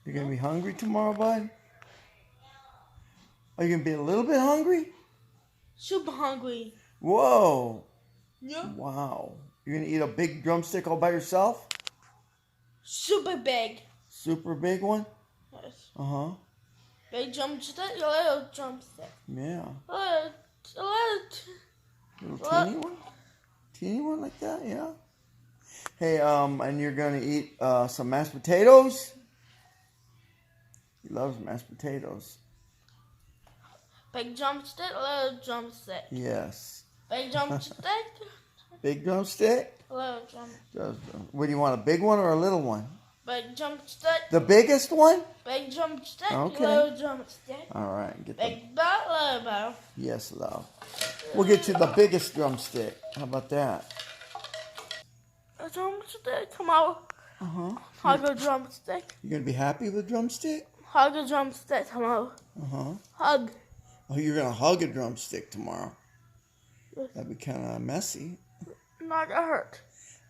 You're going to be hungry tomorrow, bud? Are you going to be a little bit hungry? Super hungry. Whoa. Yeah. Wow. You're going to eat a big drumstick all by yourself? Super big. Super big one? Yes. Uh-huh. Big drumstick, a little drumstick. Yeah. A Little teeny one? Teeny one like that, yeah. Hey, and you're going to eat some mashed potatoes? He loves mashed potatoes. Big drumstick, a little drumstick. Yes. Big drumstick. Big drumstick? A little drumstick. What do you want, a big one or a little one? Big drumstick. The biggest one? Big drumstick. Okay. Little drumstick. All right. Get Big bow, little bow. Yes, love. We'll get you the biggest drumstick. How about that? A drumstick, come on. Uh-huh. Hug a drumstick. You going to be happy with drumstick? Hug a drumstick, come on. Uh-huh. Hug. Oh, you're going to hug a drumstick tomorrow. That'd be kind of messy. Not gonna hurt.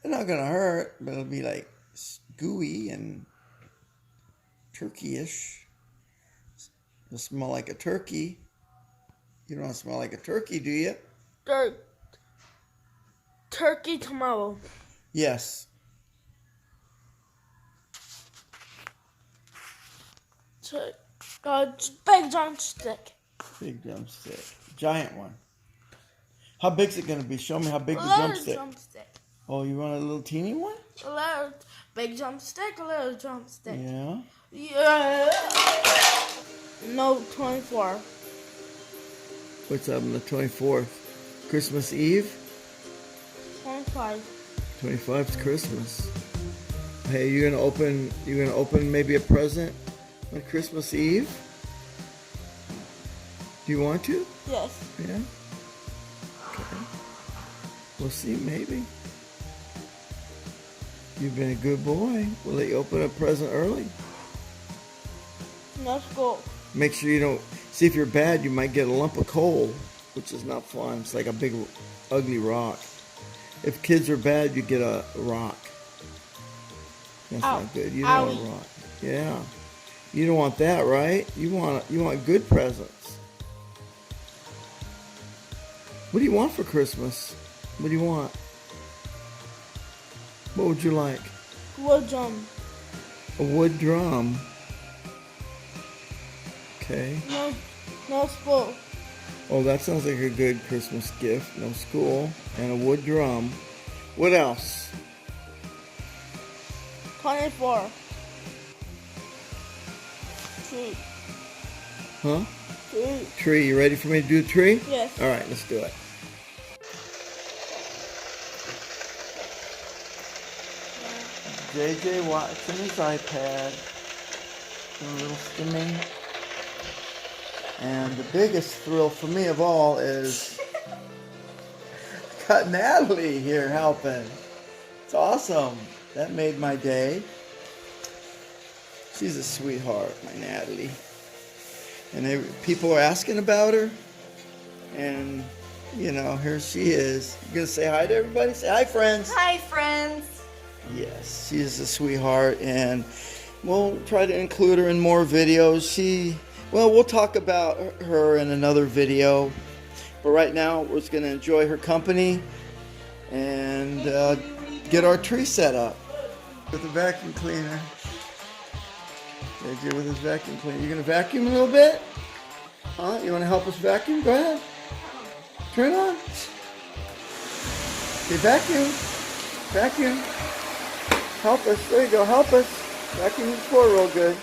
It's not going to hurt, but it'll be like gooey and turkey-ish. It'll smell like a turkey. You don't smell like a turkey, do you? Turkey tomorrow. Yes. Big drumstick. Big drumstick. Giant one. How big's it going to be? Show me how big the Drumstick. Oh, you want a little teeny one? A little big drumstick, a little drumstick. Yeah. Yeah. No, 24. What's up on the 24th? Christmas Eve? 25. 25's Christmas. Hey, you're gonna open maybe a present on Christmas Eve? Do you want to? Yes. Yeah? Okay. We'll see, maybe. You've been a good boy. We'll let you open a present early. No school. Make sure you don't... See, if you're bad, you might get a lump of coal, which is not fun. It's like a big, ugly rock. If kids are bad, you get a rock. That's not good. You don't want a rock. Yeah. You don't want that, right? You want good presents. What do you want for Christmas? What do you want? What would you like? Wood drum. A wood drum. Okay. No school. Oh, that sounds like a good Christmas gift. No school and a wood drum. What else? 24. Tree. Huh? Tree. Tree. You ready for me to do the tree? Yes. All right, let's do it. JJ watching his iPad, doing a little skimming. And the biggest thrill for me of all is got Natalie here helping. It's awesome. That made my day. She's a sweetheart, my Natalie. And people are asking about her. And, you know, here she is. You gonna say hi to everybody? Say hi, friends. Hi, friends. Yes, she is a sweetheart, and we'll try to include her in more videos. Well, we'll talk about her in another video, but right now we're just going to enjoy her company and get our tree set up. With the vacuum cleaner. JJ with his vacuum cleaner. You going to vacuum a little bit? Huh? You want to help us vacuum? Go ahead. Turn it on. Okay, vacuum. Vacuum. Help us. There you go. Help us. Vacuum the floor real good.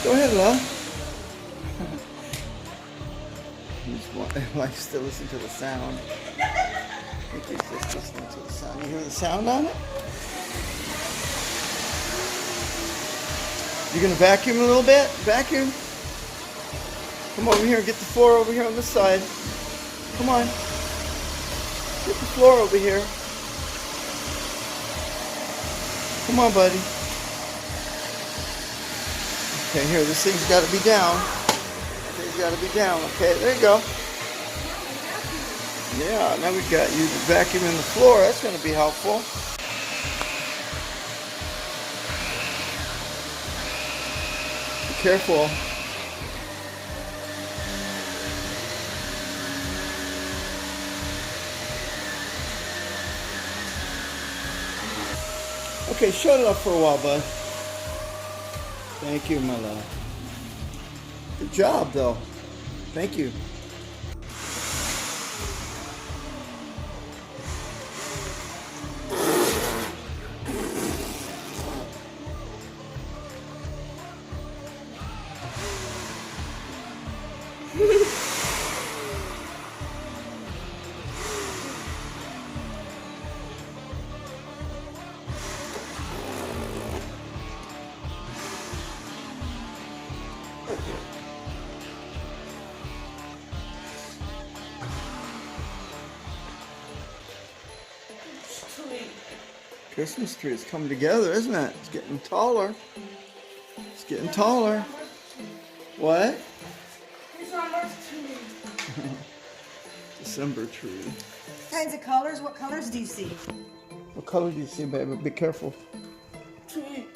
Go ahead, love. He likes to listen to the sound. I think he's just listening to the sound. You hear the sound on it? You gonna vacuum a little bit? Vacuum. Come over here and get the floor over here on this side. Come on. Get the floor over here. Come on, buddy. Okay, here, this thing's got to be down. This thing's got to be down. Okay, there you go. Yeah, now we've got you vacuuming the floor. That's going to be helpful. Careful. Okay, shut it up for a while, bud. Thank you, my love. Good job, though. Thank you. Christmas tree is coming together, isn't it? It's getting taller. It's getting taller. What? It's almost tree. December tree. Kinds of colors. What colors do you see? What color do you see, baby? Be careful. Tree.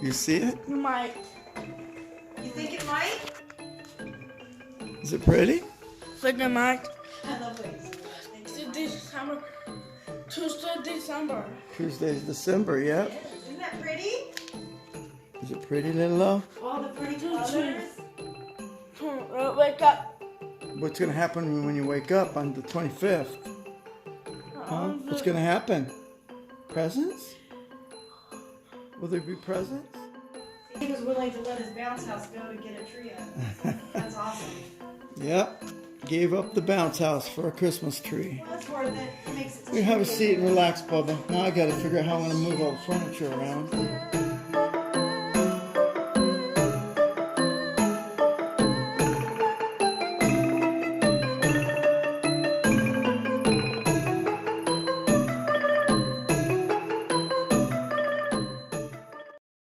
You see it? You might. You think it might? Is it pretty? Think it might. I love these. It's December. Tuesday, December. Tuesday's December, yep. Isn't that pretty? Is it pretty, little love? All the pretty colors. Wake up. What's going to happen when you wake up on the 25th? Huh? What's going to happen? Presents? Will there be presents? He was willing to let his bounce house go to get a tree up. That's awesome. Yep. Gave up the bounce house for a Christmas tree. Well, that's worth it. It makes it. You have a seat and relax, Bubba. Now I got to figure out how I'm going to move all the furniture around.